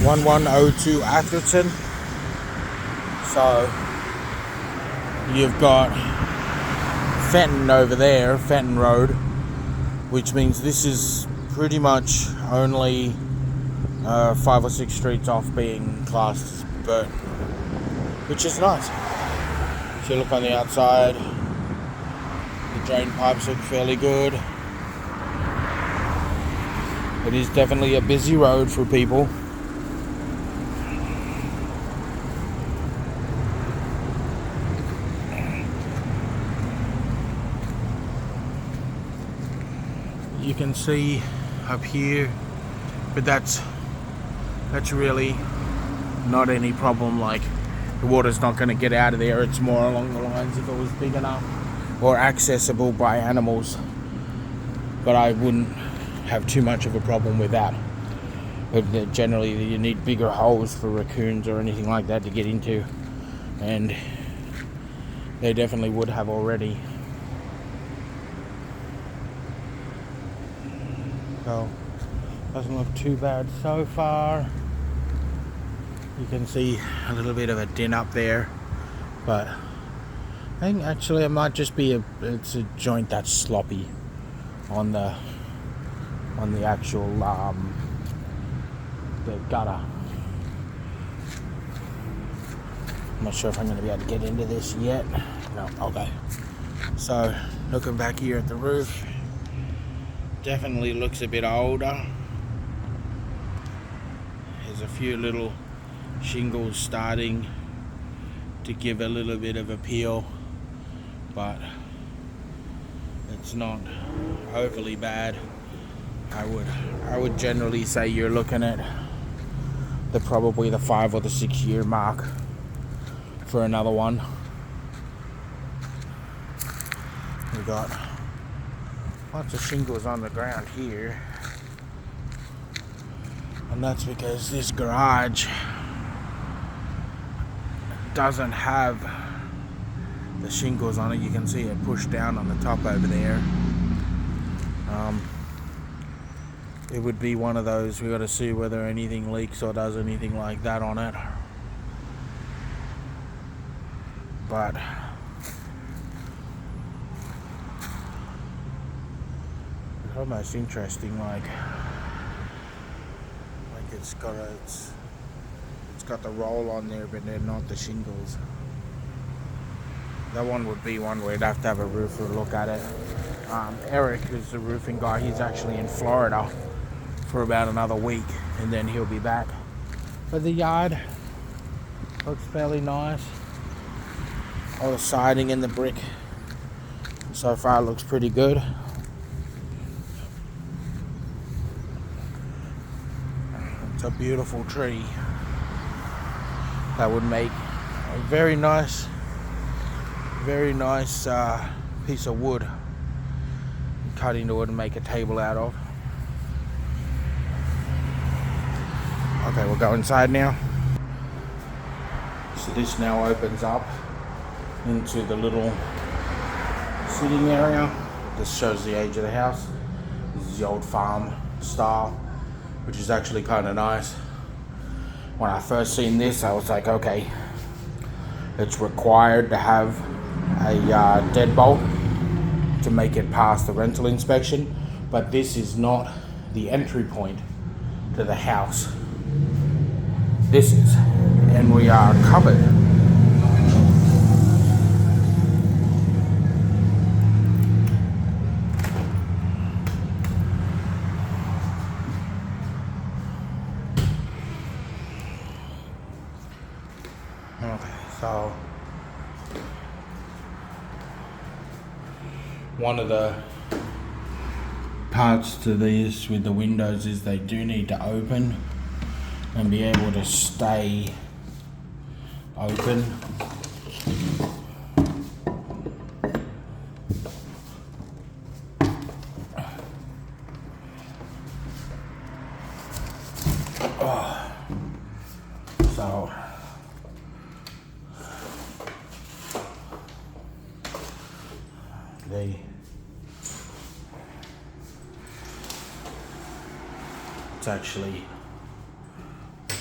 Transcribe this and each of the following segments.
1102 Atherton. So you've got Fenton over there, Fenton Road, which means this is pretty much only 5 or 6 streets off being classed as burnt, which is nice. If you look on the outside, the drain pipes look fairly good. It is definitely a busy road for people. You can see up here, but that's really not any problem. Like, the water's not going to get out of there. It's more along the lines if it was big enough or accessible by animals, but I wouldn't have too much of a problem with that. But generally you need bigger holes for raccoons or anything like that to get into, and they definitely would have already. So doesn't look too bad so far. You can see a little bit of a dent up there, but I think actually it might just be it's a joint that's sloppy on the actual the gutter. I'm not sure if I'm going to be able to get into this yet. No, okay. So looking back here at the roof, definitely looks a bit older. There's a few little shingles starting to give a little bit of a peel, but it's not overly bad. I would generally say you're looking at probably the 5 or the 6 year mark for another one. We've got lots of shingles on the ground here, and that's because this garage doesn't have the shingles on it. You can see it pushed down on the top over there. It would be one of those, we got to see whether anything leaks or does anything like that on it. But it's almost interesting, like it's got the roll on there, but they're not the shingles. That one would be one where you'd have to have a roofer look at it. Eric, who's the roofing guy, he's actually in Florida for about another week, and then he'll be back. But the yard looks fairly nice. All the siding and the brick so far looks pretty good. It's a beautiful tree that would make a very nice piece of wood. Cut into it and make a table out of. Okay, we'll go inside now. So this now opens up into the little sitting area. This shows the age of the house. This is the old farm style, which is actually kind of nice. When I first seen this, I was like, okay, it's required to have a deadbolt to make it past the rental inspection, but this is not the entry point to the house. This is, and we are covered. Okay, so one of the parts to these with the windows is they do need to open and be able to stay open. So it's actually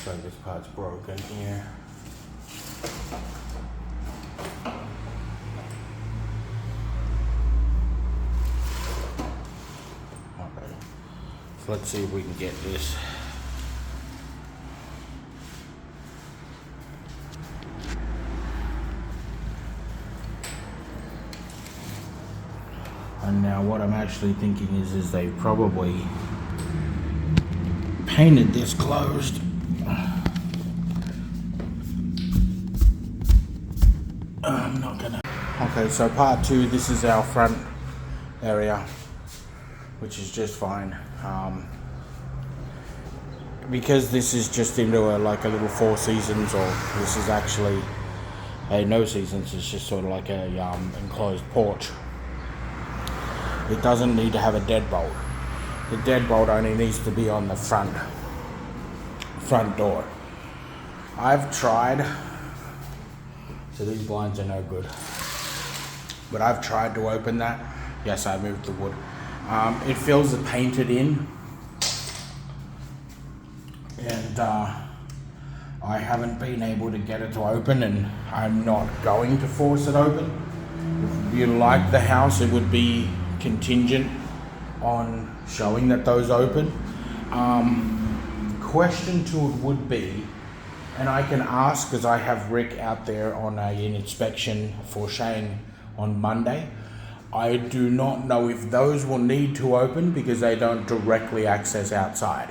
Looks like this part's broken here. Okay, so let's see if we can get this. And now what I'm actually thinking is they've probably painted this closed. I'm not gonna. Okay, so part 2, this is our front area, which is just fine. Because this is just into like a little 4 seasons, or this is actually a no seasons, it's just sort of like a enclosed porch. It doesn't need to have a deadbolt. The deadbolt only needs to be on the front door. I've tried, so these blinds are no good, but I've tried to open that. Yes, I moved the wood. It feels the painted in, and I haven't been able to get it to open, and I'm not going to force it open. If you like the house, it would be contingent on showing that those open. Question to it would be, and I can ask because I have Rick out there on an inspection for Shane on Monday. I do not know if those will need to open because they don't directly access outside.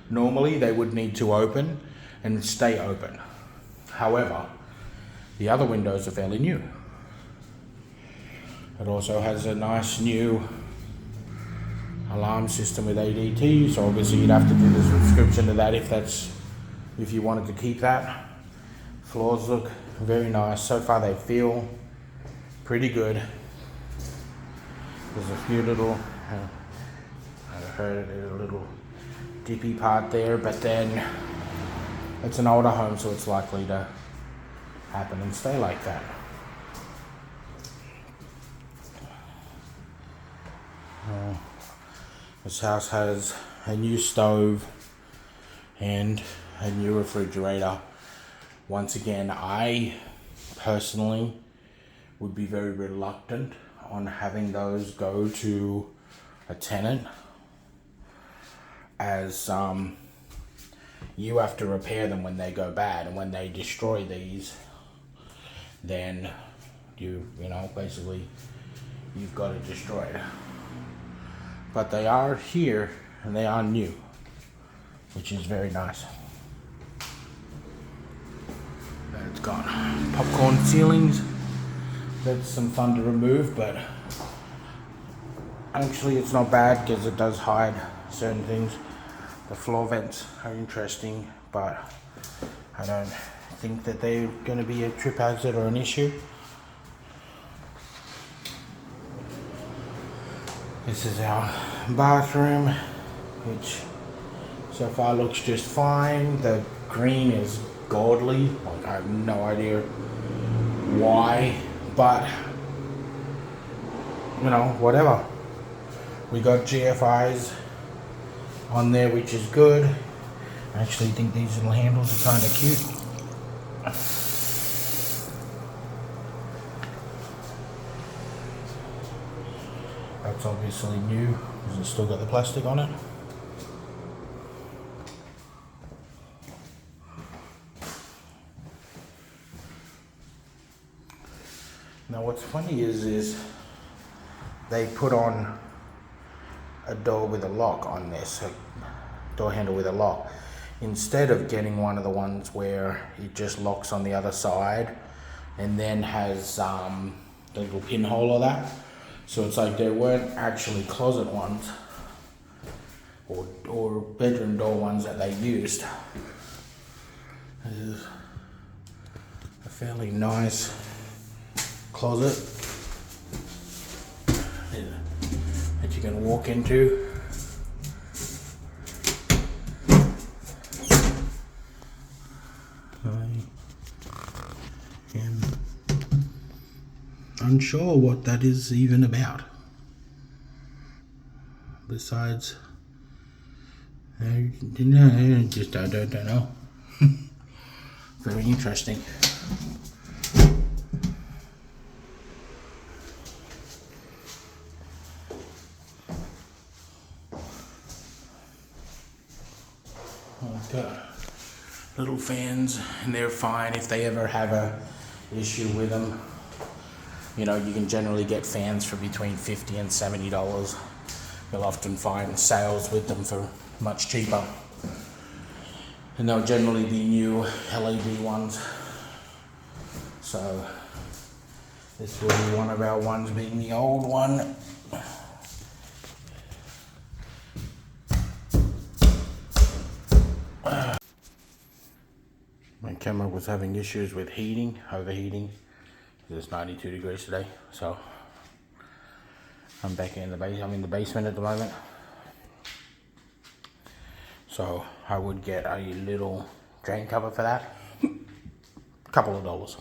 Normally they would need to open and stay open. However, the other windows are fairly new. It also has a nice new alarm system with ADT, so obviously you'd have to do the subscription to that if you wanted to keep that. Floors look very nice. So far they feel pretty good. There's a few little, I heard a little dippy part there, but then it's an older home, so it's likely to happen and stay like that. This house has a new stove and a new refrigerator. Once again, I personally would be very reluctant on having those go to a tenant, as you have to repair them when they go bad, and when they destroy these, then you know basically you've got it destroyed. But they are here and they are new, which is very nice. And it's got popcorn ceilings. That's some fun to remove, but actually it's not bad because it does hide certain things. The floor vents are interesting, but I don't think that they're going to be a trip hazard or an issue. This is our bathroom, which so far looks just fine. The green is godly. Like, I have no idea why, but you know, whatever. We got GFIs on there, which is good. I actually think these little handles are kind of cute. That's obviously new because it's still got the plastic on it. Now what's funny is they put on a door with a lock on this, a door handle with a lock, instead of getting one of the ones where it just locks on the other side and then has the little pinhole of that. So it's like there weren't actually closet ones or bedroom door ones that they used. This is a fairly nice closet that you can walk into. I am unsure what that is even about, besides I don't know. Very interesting. Little fans, and they're fine if they ever have a issue with them. You know, you can generally get fans for between $50 and $70. You'll often find sales with them for much cheaper, and they'll generally be new LED ones. So this will be one of our ones, being the old one. My camera was having issues with overheating. It's 92 degrees today, so I'm back in the base. I'm in the basement at the moment. So I would get a little drain cover for that. A couple of dollars.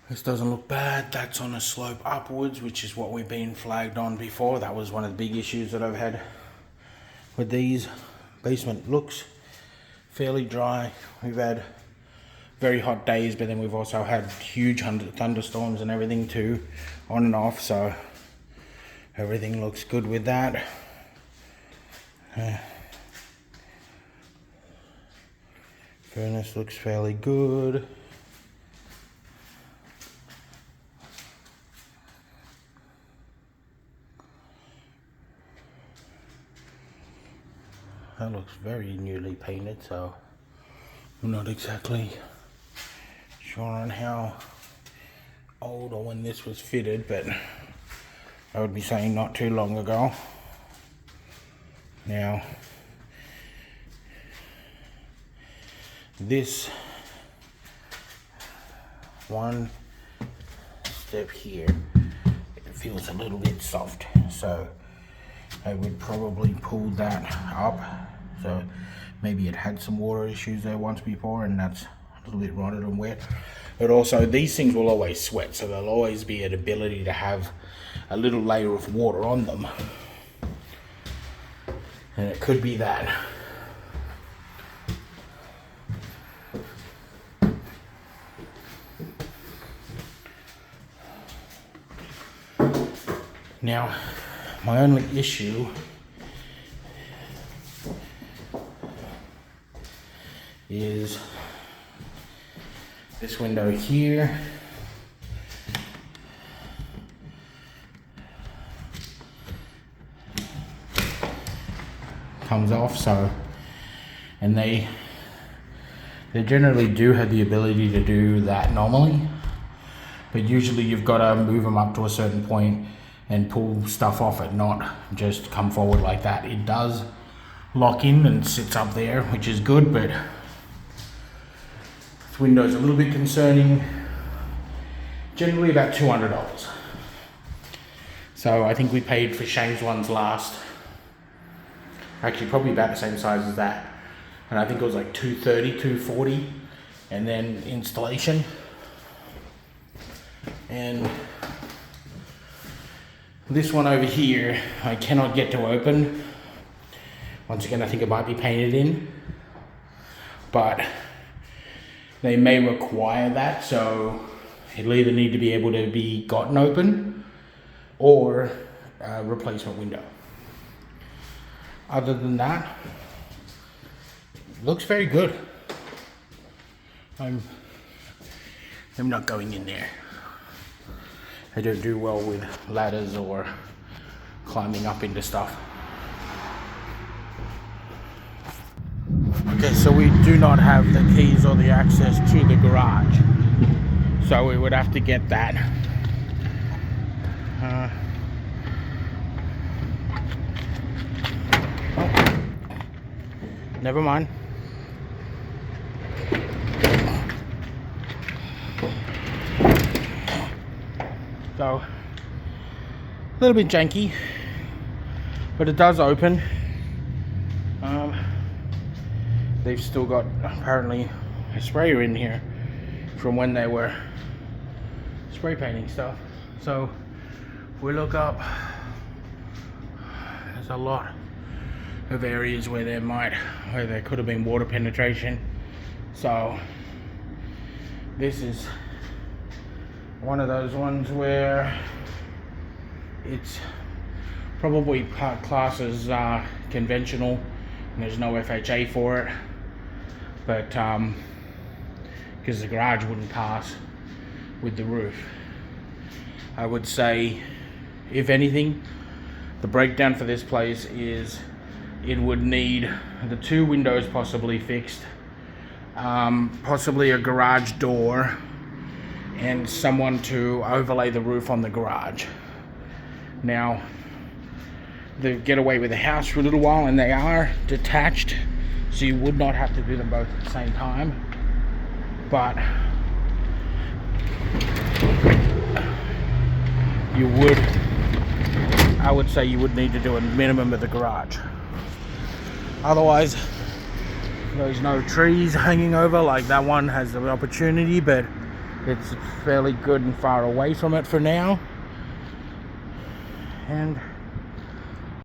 This doesn't look bad. That's on a slope upwards, which is what we've been flagged on before. That was one of the big issues that I've had with these. Basement looks fairly dry. We've had very hot days, but then we've also had huge thunderstorms and everything too, on and off, so everything looks good with that. Furnace looks fairly good. That looks very newly painted, so I'm not exactly sure on how old or when this was fitted, but I would be saying not too long ago. Now, this one step here, it feels a little bit soft, so I would probably pull that up. So maybe it had some water issues there once before, and that's a little bit rotted and wet. But also these things will always sweat, so there'll always be an ability to have a little layer of water on them, and it could be that. Now, my only issue is this window here. Comes off, so, and they generally do have the ability to do that normally, but usually you've got to move them up to a certain point and pull stuff off it, not just come forward like that. It does lock in and sits up there, which is good, but this window's a little bit concerning. Generally about $200. So I think we paid for Shang's ones last, actually probably about the same size as that, and I think it was like $230, $240, and then installation. And this one over here, I cannot get to open. Once again, I think it might be painted in, but they may require that, so it'll either need to be able to be gotten open or a replacement window. Other than that, it looks very good. I'm not going in there. I don't do well with ladders or climbing up into stuff. Okay, so we do not have the keys or the access to the garage, so we would have to get that. Oh, never mind. So, a little bit janky, but it does open. They've still got apparently a sprayer in here from when they were spray painting stuff. So we look up, there's a lot of areas where there could have been water penetration. So this is one of those ones where it's probably classed as conventional and there's no FHA for it, but because the garage wouldn't pass with the roof. I would say, if anything, the breakdown for this place is it would need the 2 windows possibly fixed, possibly a garage door, and someone to overlay the roof on the garage. Now, they get away with the house for a little while, and they are detached, so you would not have to do them both at the same time. But you would, I would say you would need to do a minimum of the garage. Otherwise, there's no trees hanging over. Like that one has the opportunity, but it's fairly good and far away from it for now. And